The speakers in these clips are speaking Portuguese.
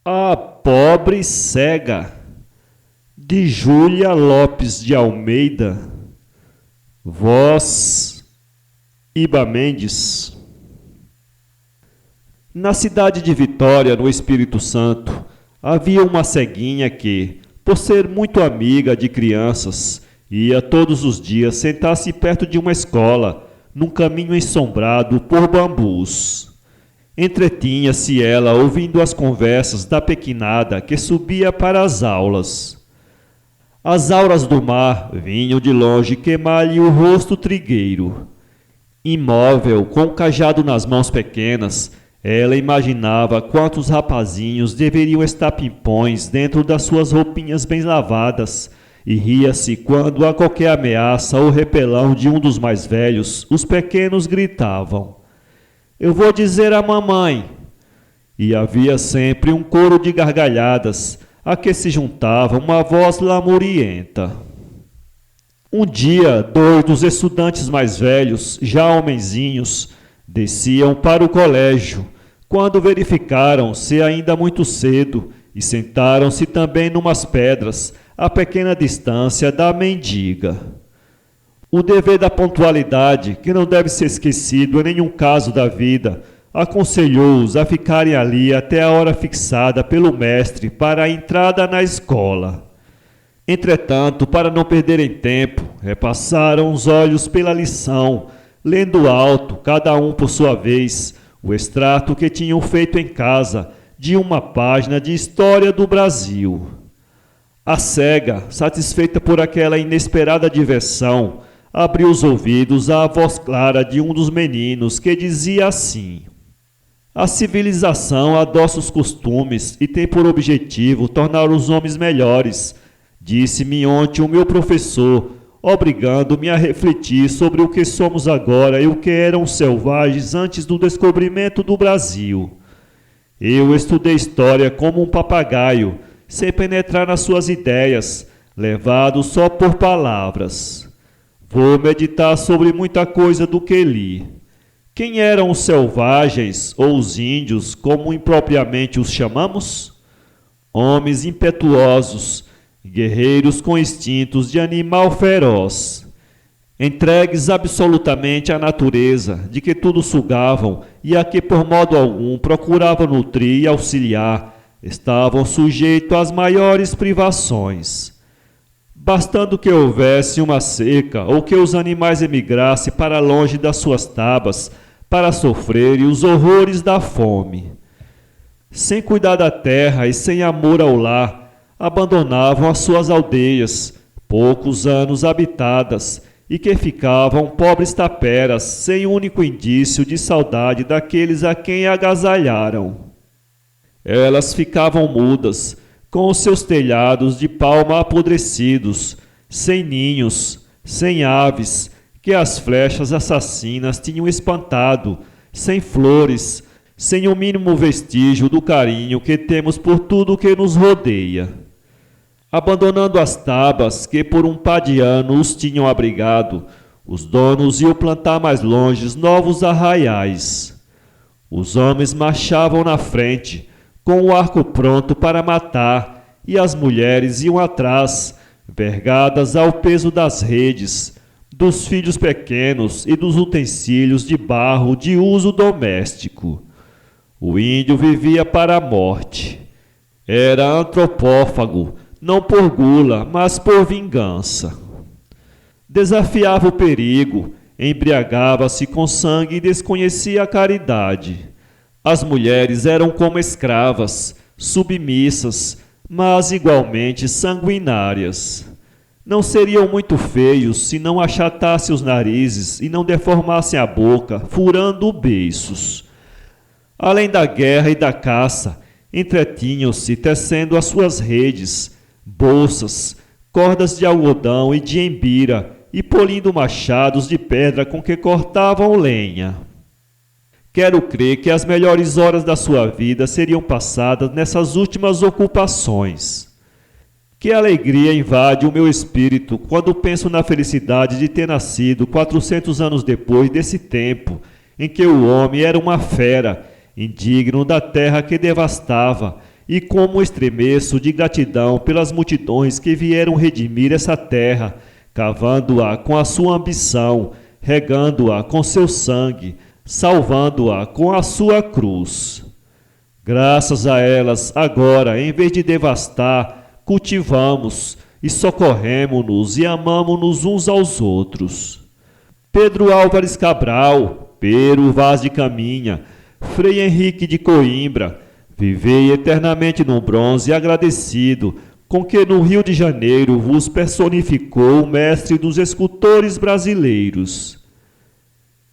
A Pobre Cega, de Júlia Lopes de Almeida. Voz: Iba Mendes. Na cidade de Vitória, no Espírito Santo, havia uma ceguinha que, por ser muito amiga de crianças, ia todos os dias sentar-se perto de uma escola, num caminho ensombrado por bambus. Entretinha-se ela ouvindo as conversas da pequenada que subia para as aulas. As auras do mar vinham de longe queimar-lhe o rosto trigueiro. Imóvel, com o cajado nas mãos pequenas, ela imaginava quantos rapazinhos deveriam estar pimpões dentro das suas roupinhas bem lavadas, e ria-se quando, a qualquer ameaça ou repelão de um dos mais velhos, os pequenos gritavam: "Eu vou dizer à mamãe!" E havia sempre um coro de gargalhadas, a que se juntava uma voz lamurienta. Um dia, dois dos estudantes mais velhos, já homenzinhos, desciam para o colégio, quando verificaram-se ainda muito cedo e sentaram-se também numas pedras, a pequena distância da mendiga. O dever da pontualidade, que não deve ser esquecido em nenhum caso da vida, aconselhou-os a ficarem ali até a hora fixada pelo mestre para a entrada na escola. Entretanto, para não perderem tempo, repassaram os olhos pela lição, lendo alto, cada um por sua vez, o extrato que tinham feito em casa de uma página de História do Brasil. A cega, satisfeita por aquela inesperada diversão, abriu os ouvidos à voz clara de um dos meninos que dizia assim: "A civilização adoça os costumes e tem por objetivo tornar os homens melhores, disse-me ontem o meu professor, obrigando-me a refletir sobre o que somos agora e o que eram os selvagens antes do descobrimento do Brasil. Eu estudei história como um papagaio, sem penetrar nas suas ideias, levado só por palavras. Vou meditar sobre muita coisa do que li. Quem eram os selvagens, ou os índios, como impropriamente os chamamos? Homens impetuosos, guerreiros com instintos de animal feroz, entregues absolutamente à natureza, de que tudo sugavam e a que por modo algum procuravam nutrir e auxiliar, estavam sujeitos às maiores privações. Bastando que houvesse uma seca ou que os animais emigrassem para longe das suas tabas para sofrerem os horrores da fome. Sem cuidar da terra e sem amor ao lar, abandonavam as suas aldeias, poucos anos habitadas, e que ficavam pobres taperas, sem único indício de saudade daqueles a quem agasalharam. Elas ficavam mudas, com os seus telhados de palma apodrecidos, sem ninhos, sem aves, que as flechas assassinas tinham espantado, sem flores, sem o mínimo vestígio do carinho que temos por tudo o que nos rodeia. Abandonando as tabas que por um par de anos os tinham abrigado, os donos iam plantar mais longe novos arraiais. Os homens marchavam na frente, com o arco pronto para matar, e as mulheres iam atrás, vergadas ao peso das redes, dos filhos pequenos e dos utensílios de barro de uso doméstico. O índio vivia para a morte. Era antropófago, não por gula, mas por vingança. Desafiava o perigo, embriagava-se com sangue e desconhecia a caridade. As mulheres eram como escravas, submissas, mas igualmente sanguinárias. Não seriam muito feios se não achatassem os narizes e não deformassem a boca, furando beiços. Além da guerra e da caça, entretinham-se tecendo as suas redes, bolsas, cordas de algodão e de embira, e polindo machados de pedra com que cortavam lenha. Quero crer que as melhores horas da sua vida seriam passadas nessas últimas ocupações. Que alegria invade o meu espírito quando penso na felicidade de ter nascido 400 anos depois desse tempo em que o homem era uma fera, indigno da terra que devastava, e como estremeço de gratidão pelas multidões que vieram redimir essa terra, cavando-a com a sua ambição, regando-a com seu sangue, salvando-a com a sua cruz. Graças a elas, agora, em vez de devastar, cultivamos e socorremo-nos e amamo-nos uns aos outros. Pedro Álvares Cabral, Pero Vaz de Caminha, Frei Henrique de Coimbra, vivei eternamente no bronze agradecido, com que no Rio de Janeiro vos personificou o mestre dos escultores brasileiros.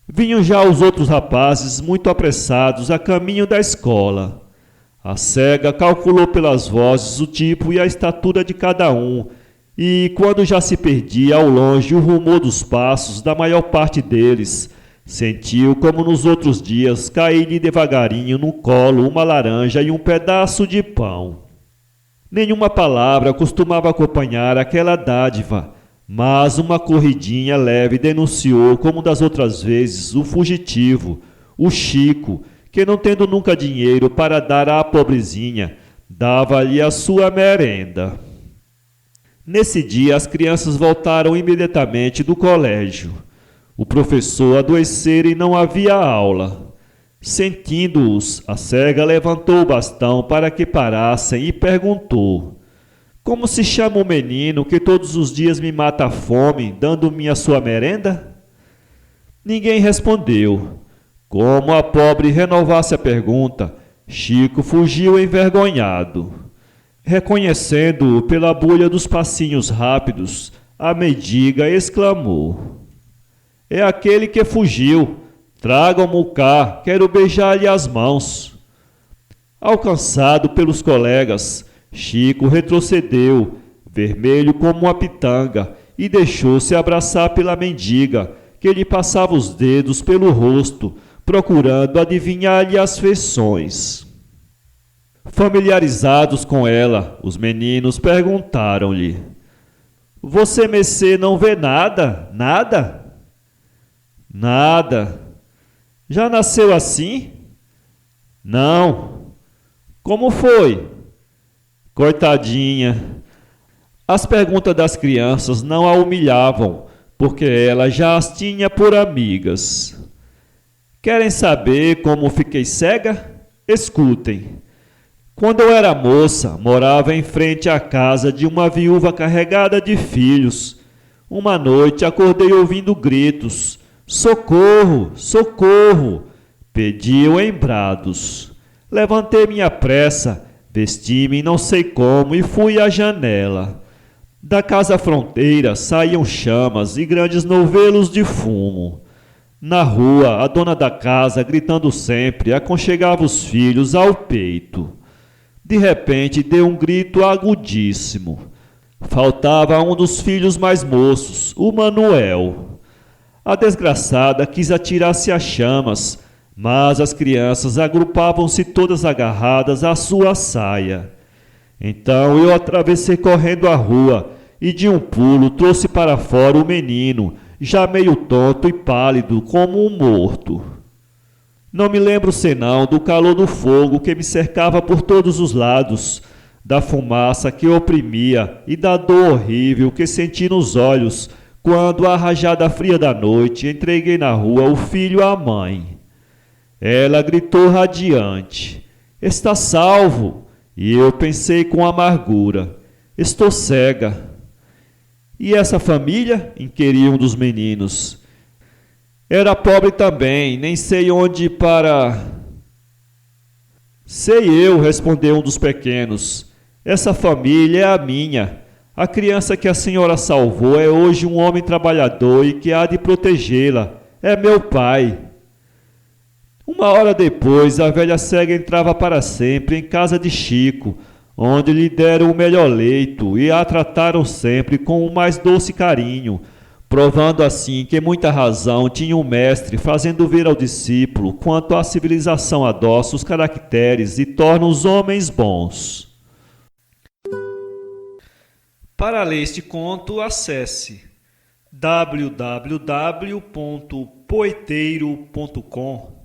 Vinham já os outros rapazes muito apressados a caminho da escola. A cega calculou pelas vozes o tipo e a estatura de cada um, e quando já se perdia ao longe o rumor dos passos da maior parte deles, sentiu como nos outros dias cair-lhe devagarinho no colo uma laranja e um pedaço de pão. Nenhuma palavra costumava acompanhar aquela dádiva, mas uma corridinha leve denunciou, como das outras vezes, o fugitivo, o Chico, que não tendo nunca dinheiro para dar à pobrezinha, dava-lhe a sua merenda. Nesse dia as crianças voltaram imediatamente do colégio. O professor adoecera e não havia aula. Sentindo-os, a cega levantou o bastão para que parassem e perguntou: como se chama o menino que todos os dias me mata a fome, dando-me a sua merenda? Ninguém respondeu. Como a pobre renovasse a pergunta, Chico fugiu envergonhado. Reconhecendo-o pela bulha dos passinhos rápidos, a mendiga exclamou: é aquele que fugiu. Tragam-mo cá, quero beijar-lhe as mãos. Alcançado pelos colegas, Chico retrocedeu, vermelho como uma pitanga, e deixou-se abraçar pela mendiga, que lhe passava os dedos pelo rosto, procurando adivinhar-lhe as feições. Familiarizados com ela, os meninos perguntaram-lhe: você, messê, não vê nada? Nada? Nada. Já nasceu assim? Não. Como foi? Coitadinha. As perguntas das crianças não a humilhavam, porque ela já as tinha por amigas. Querem saber como fiquei cega? Escutem. Quando eu era moça, morava em frente à casa de uma viúva carregada de filhos. Uma noite acordei ouvindo gritos: socorro, socorro! Pediam em brados. Levantei minha pressa, vesti-me não sei como e fui à janela. Da casa fronteira saíam chamas e grandes novelos de fumo. Na rua, a dona da casa, gritando sempre, aconchegava os filhos ao peito. De repente, deu um grito agudíssimo. Faltava um dos filhos mais moços, o Manuel. A desgraçada quis atirar-se às chamas, mas as crianças agrupavam-se todas agarradas à sua saia. Então eu atravessei correndo a rua e de um pulo trouxe para fora o menino, já meio tonto e pálido como um morto. Não me lembro senão do calor do fogo que me cercava por todos os lados, da fumaça que oprimia e da dor horrível que senti nos olhos quando, à rajada fria da noite, entreguei na rua o filho à mãe. Ela gritou radiante: está salvo! E eu pensei com amargura: estou cega. E essa família? Inquiriu um dos meninos. Era pobre também, nem sei onde para... Sei eu, respondeu um dos pequenos. Essa família é a minha. A criança que a senhora salvou é hoje um homem trabalhador e que há de protegê-la. É meu pai. Uma hora depois, a velha cega entrava para sempre em casa de Chico, onde lhe deram o melhor leito e a trataram sempre com o mais doce carinho, provando assim que muita razão tinha o mestre, fazendo ver ao discípulo quanto a civilização adoça os caracteres e torna os homens bons. Para ler este conto, acesse www.poeteiro.com